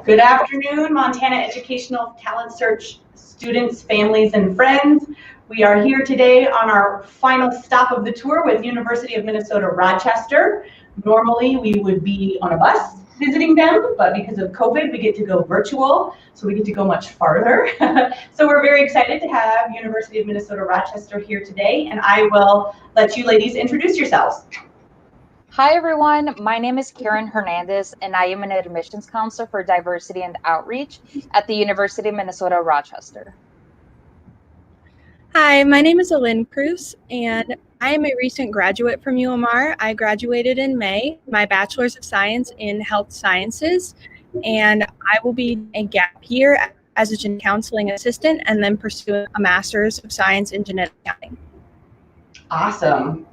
Good afternoon, Montana Educational Talent Search students, families, and friends. We are here today on our final stop of the tour with University of Minnesota Rochester. Normally we would be on a bus visiting them, but because of COVID we get to go virtual, so we get to go much farther. So we're very excited to have University of Minnesota Rochester here today, and I will let you ladies introduce yourselves. Hi everyone, my name is Karen Hernandez and I am an admissions counselor for diversity and outreach at the University of Minnesota Rochester. Hi, my name is Alyn Cruz and I am a recent graduate from UMR. I graduated in May, my Bachelor's of Science in Health Sciences, and I will be a gap year as a genetic counseling assistant and then pursue a Master's of Science in Genetic Counseling. Awesome.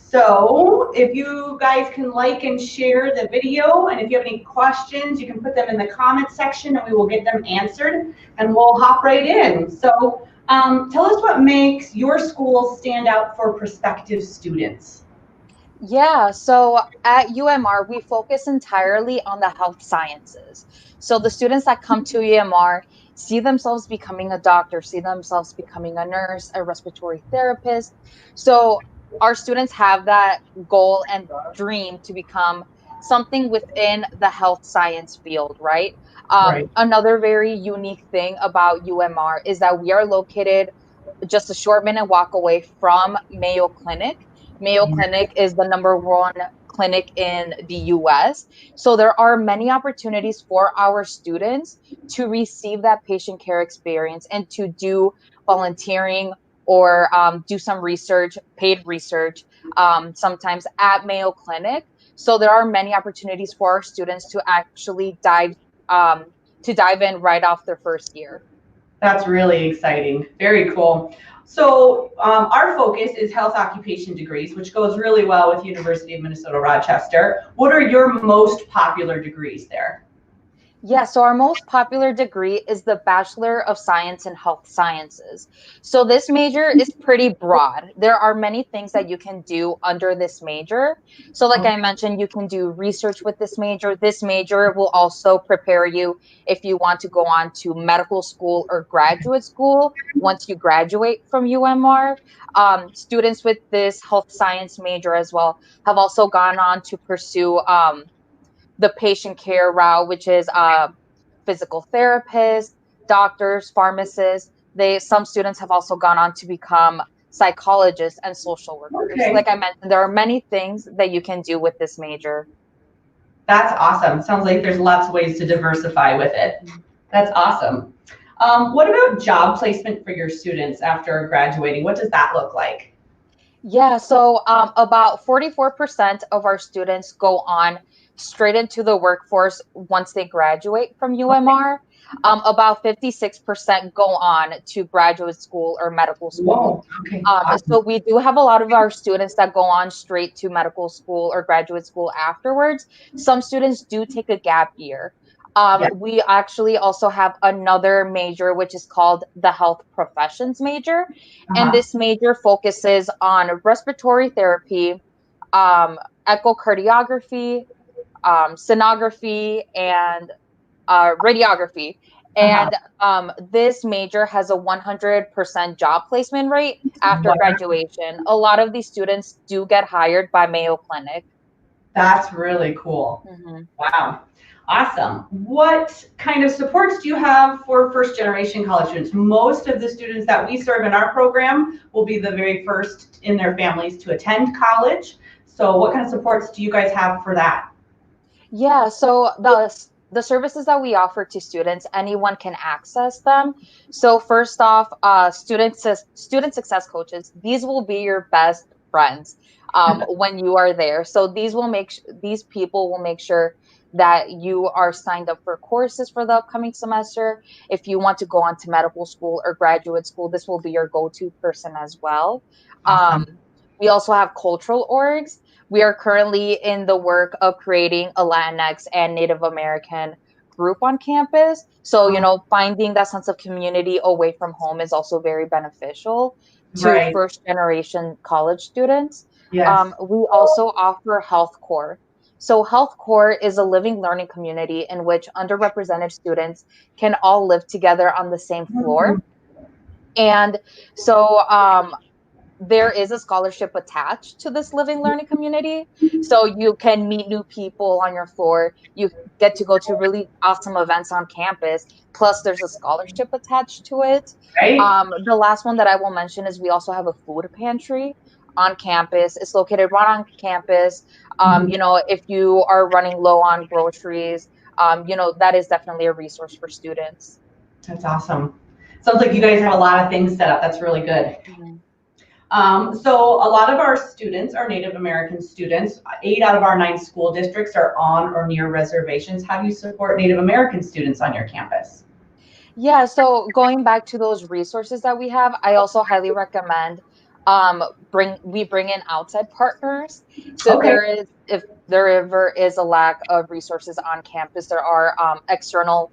So if you guys can like and share the video, and if you have any questions, you can put them in the comment section and we will get them answered, and we'll hop right in. So tell us what makes your school stand out for prospective students. Yeah, so at UMR, we focus entirely on the health sciences. So the students that come to UMR see themselves becoming a doctor, see themselves becoming a nurse, a respiratory therapist. So our students have that goal and dream to become something within the health science field, right? Right. Another very unique thing about UMR is that we are located just a short minute walk away from Mayo Clinic. Mayo Clinic is the #1 clinic in the US. So there are many opportunities for our students to receive that patient care experience and to do volunteering or do some research, paid research, sometimes at Mayo Clinic. So there are many opportunities for our students to actually dive in right off their first year. That's really exciting. Very cool. So our focus is health occupation degrees, which goes really well with University of Minnesota Rochester. What are your most popular degrees there? Yeah, so our most popular degree is the Bachelor of Science in Health Sciences. So this major is pretty broad. There are many things that you can do under this major. So like I mentioned, you can do research with this major. This major will also prepare you if you want to go on to medical school or graduate school once you graduate from UMR. Students with this health science major as well have also gone on to pursue the patient care route, which is physical therapists, doctors, pharmacists. Some students have also gone on to become psychologists and social workers. Okay. Like I mentioned, there are many things that you can do with this major. That's awesome. Sounds like there's lots of ways to diversify with it. That's awesome. What about job placement for your students after graduating? What does that look like? Yeah, so about 44% of our students go on straight into the workforce once they graduate from UMR. About 56% go on to graduate school or medical school. Whoa, okay. So we do have a lot of our students that go on straight to medical school or graduate school afterwards. Some students do take a gap year. We actually also have another major, which is called the health professions major. And this major focuses on respiratory therapy, echocardiography, sonography, and radiography. And this major has a 100% job placement rate after graduation. A lot of these students do get hired by Mayo Clinic. That's really cool. Wow. Awesome. What kind of supports do you have for first generation college students? Most of the students that we serve in our program will be the very first in their families to attend college. So what kind of supports do you guys have for that? Yeah, so the services that we offer to students, anyone can access them. So first off, student success coaches, these will be your best friends when you are there. So these people will make sure that you are signed up for courses for the upcoming semester. If you want to go on to medical school or graduate school, this will be your go-to person as well. Awesome. We also have cultural orgs. We are currently in the work of creating a Latinx and Native American group on campus. So, finding that sense of community away from home is also very beneficial to first generation college students. Yes. We also offer health core. So Health Core is a living learning community in which underrepresented students can all live together on the same floor. And so there is a scholarship attached to this living learning community. So you can meet new people on your floor. You get to go to really awesome events on campus. Plus, there's a scholarship attached to it. Right? The last one that I will mention is we also have a food pantry on campus. It's located right on campus. You know, if you are running low on groceries, you know, that is definitely a resource for students. That's awesome. Sounds like you guys have a lot of things set up. That's really good. Mhm. So a lot of our students are Native American students. 8 out of our 9 school districts are on or near reservations. How do you support Native American students on your campus? Yeah, so going back to those resources that we have, I also highly recommend bring in outside partners. So Okay. if there ever is a lack of resources on campus, there are external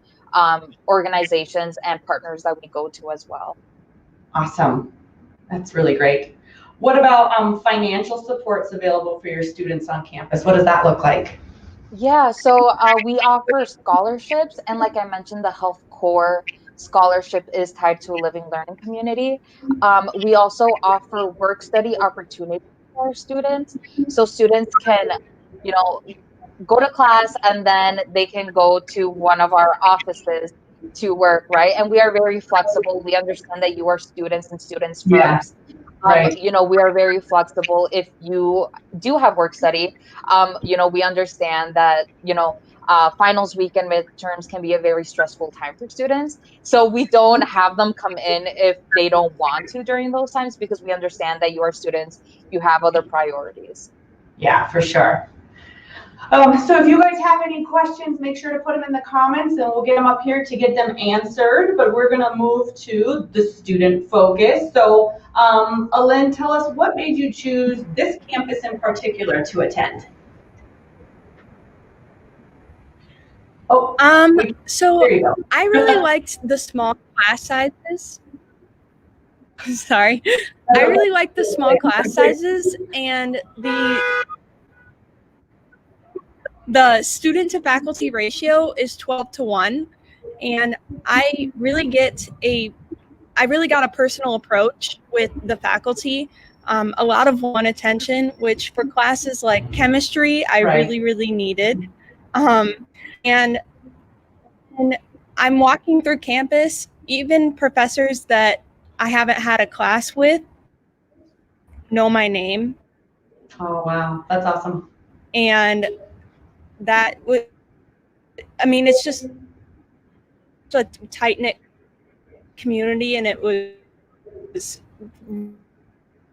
organizations and partners that we go to as well. Awesome. That's really great. What about financial supports available for your students on campus? What does that look like? Yeah, so we offer scholarships, and like I mentioned, the Health Core scholarship is tied to a living learning community. We also offer work study opportunities for our students, so students can, you know, go to class and then they can go to one of our offices to work, right? And we are very flexible. We understand that you are students and students Yeah, first. right. You know, we are very flexible. If you do have work study, you know, we understand that, you know, finals week and midterms can be a very stressful time for students. So we don't have them come in if they don't want to during those times because we understand that you are students, you have other priorities. Yeah, for sure. So if you guys have any questions, make sure to put them in the comments and we'll get them up here to get them answered. But we're gonna move to the student focus. So Alin, tell us what made you choose this campus in particular to attend? Oh, So there you go. I really liked the small class sizes. Sorry. I really liked the small class sizes and the student to faculty ratio is 12-1, and I really got a personal approach with the faculty. A lot of one attention, which for classes like chemistry, I Right. really needed. And I'm walking through campus, even professors that I haven't had a class with know my name. Oh, wow. That's awesome. And that would, I mean, it's just a tight knit community, and it was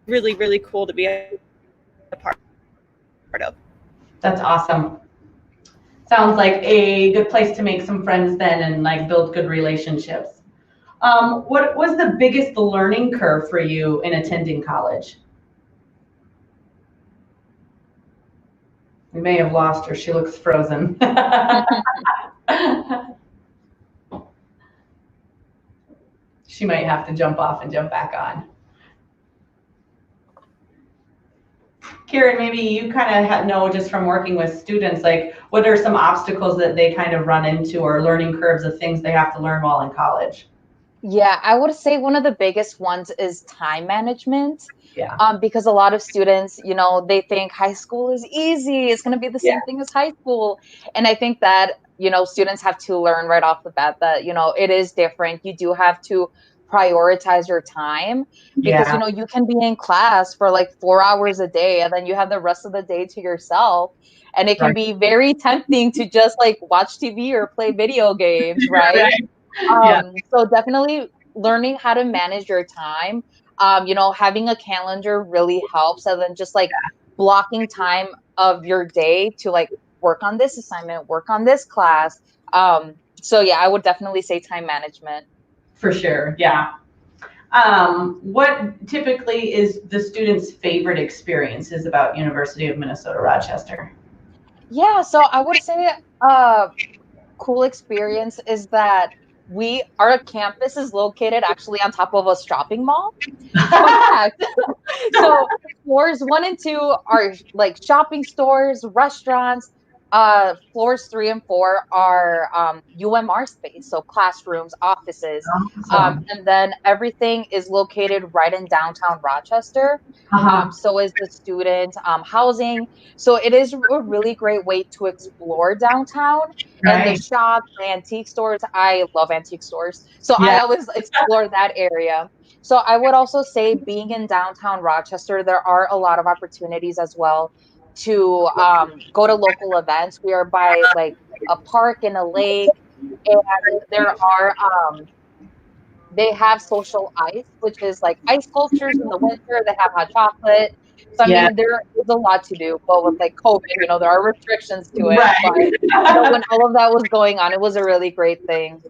really cool to be a part of. That's awesome. Sounds like a good place to make some friends then and like build good relationships. What was the biggest learning curve for you in attending college? We may have lost her. She looks frozen. She might have to jump off and jump back on. Karen, maybe you kind of know just from working with students, like what are some obstacles that they kind of run into or learning curves of things they have to learn while in college? Yeah, I would say one of the biggest ones is time management. Yeah. Because a lot of students, you know, they think high school is easy. It's going to be the same thing as high school. And I think that, you know, students have to learn right off the bat that, you know, it is different. You do have to prioritize your time because, Yeah. you know, you can be in class for like 4 hours a day and then you have the rest of the day to yourself. And it can Right. be very tempting to just like watch TV or play video games, right? Yeah. So definitely learning how to manage your time. You know, having a calendar really helps. And then just like blocking time of your day to like work on this assignment, work on this class. So yeah, I would definitely say time management. For sure. Yeah. What typically is the student's favorite experiences about University of Minnesota Rochester? Yeah, so I would say cool experience is that our campus is located actually on top of a shopping mall. Fun fact. So floors 1 and 2 are like shopping stores, restaurants, Floors 3 and 4 are UMR space, so classrooms, offices, Awesome. and then everything is located right in downtown Rochester. So is the student housing. So it is a really great way to explore downtown and the Right. shops, the antique stores. I love antique stores, so I Yeah. always explore that area. So I would also say being in downtown Rochester, there are a lot of opportunities as well to go to local events. We are by like a park and a lake, and there are they have social ice, which is like ice sculptures in the winter. They have hot chocolate. So I Yeah. mean, there is a lot to do, but with like COVID, there are restrictions to it. Right. But when all of that was going on, it was a really great thing.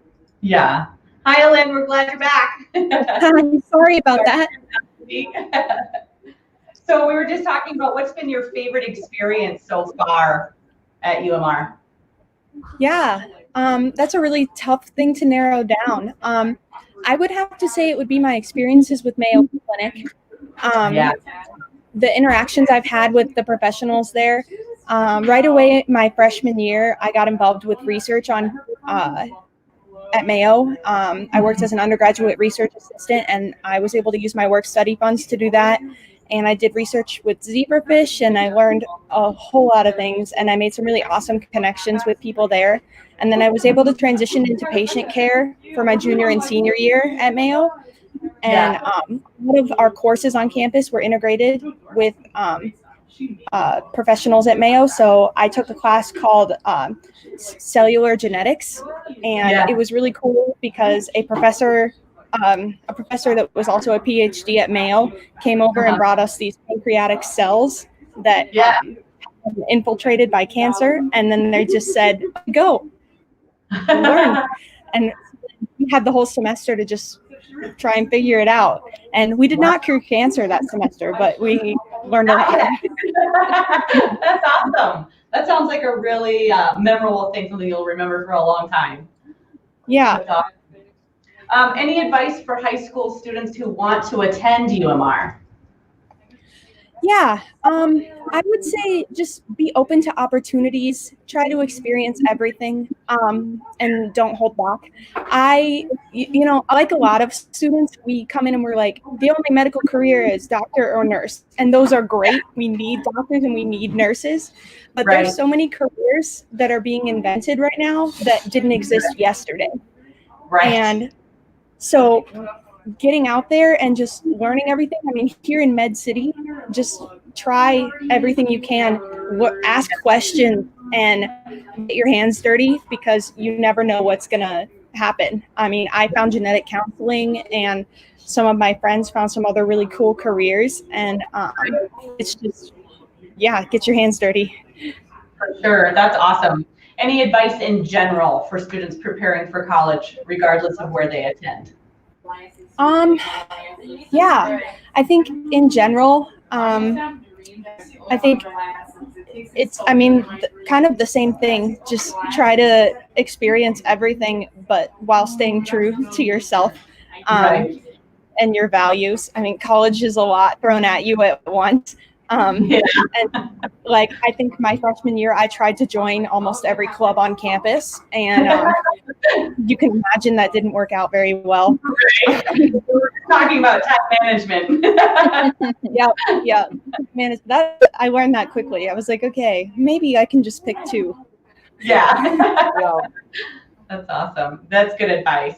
Yeah. Hi, Ellen. We're glad you're back. I'm sorry about that. So we were just talking about what's been your favorite experience so far at UMR? Yeah, that's a really tough thing to narrow down. I would have to say it would be my experiences with Mayo Clinic. Yeah. The interactions I've had with the professionals there. Right away, my freshman year, I got involved with research on at Mayo. I worked as an undergraduate research assistant, and I was able to use my work study funds to do that. And I did research with zebrafish, and I learned a whole lot of things, and I made some really awesome connections with people there. And then I was able to transition into patient care for my junior and senior year at Mayo. And one of our courses on campus were integrated with professionals at Mayo. So I took a class called cellular genetics, and it was really cool because a professor that was also a PhD at Mayo came over and brought us these pancreatic cells that infiltrated by cancer, and then they just said, "Go learn," and we had the whole semester to just try and figure it out. And we did not cure cancer that semester, but we learned a lot. That's awesome. That sounds like a really memorable thing, something you'll remember for a long time. Yeah. Awesome. Any advice for high school students who want to attend UMR? Yeah, I would say just be open to opportunities, try to experience everything, and don't hold back. Like a lot of students, we come in and we're like, the only medical career is doctor or nurse, and those are great. We need doctors and we need nurses, but there's so many careers that are being invented right now that didn't exist yesterday. Right. And so getting out there and just learning everything. I mean, here in Med City, just try everything you can, ask questions, and get your hands dirty because you never know what's going to happen. I mean, I found genetic counseling, and some of my friends found some other really cool careers, and it's just, get your hands dirty. For sure. That's awesome. Any advice in general for students preparing for college, regardless of where they attend? I think in general, I think it's, kind of the same thing. Just try to experience everything, but while staying true to yourself and your values. I mean, college is a lot thrown at you at once. And like, I think my freshman year, I tried to join almost every club on campus, and you can imagine that didn't work out very well. We're talking about time management. Yeah. Man, I learned that quickly. I was like, okay, maybe I can just pick two. Yeah. That's awesome. That's good advice.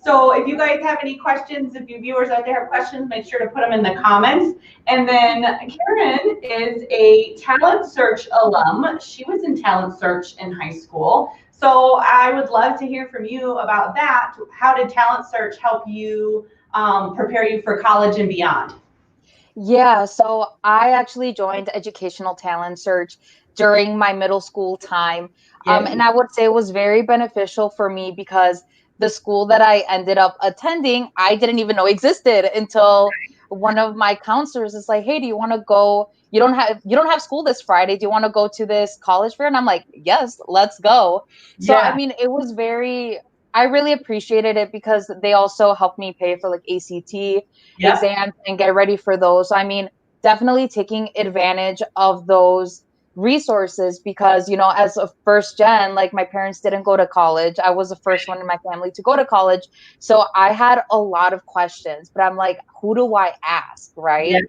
So if you guys have any questions, if you viewers out there have questions, make sure to put them in the comments. And then Karen is a Talent Search alum. She was in Talent Search in high school. So I would love to hear from you about that. How did Talent Search help you prepare you for college and beyond? Yeah, so I actually joined Educational Talent Search during my middle school time. And I would say it was very beneficial for me because the school that I ended up attending, I didn't even know existed until one of my counselors is like, "Hey, do you want to go? You don't have school this Friday. Do you want to go to this college fair?" And I'm like, "Yes, let's go." So I mean, it was I really appreciated it because they also helped me pay for like ACT exams and get ready for those. So, I mean, definitely taking advantage of those resources because, you know, as a first gen, like my parents didn't go to college. I was the first one in my family to go to college. So I had a lot of questions, but I'm like, who do I ask, right? Yeah.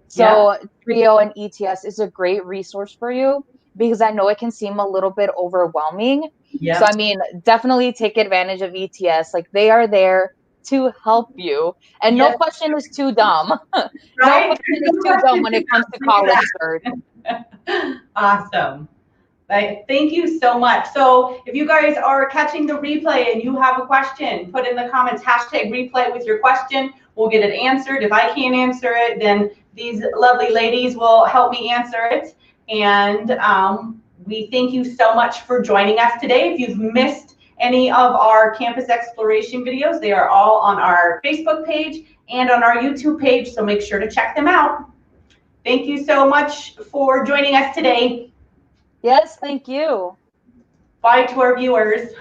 So Trio and ETS is a great resource for you because I know it can seem a little bit overwhelming. So, Yeah. I mean, definitely take advantage of ETS. Like they are there to help you. And no Yes. question is too dumb. No Right? question is too dumb when it comes to college search. Awesome. Right. Thank you so much. So if you guys are catching the replay and you have a question, put in the comments #replay with your question. We'll get it answered. If I can't answer it, then these lovely ladies will help me answer it. And we thank you so much for joining us today. If you've missed any of our campus exploration videos, they are all on our Facebook page and on our YouTube page, so make sure to check them out. Thank you so much for joining us today. Yes, thank you. Bye to our viewers.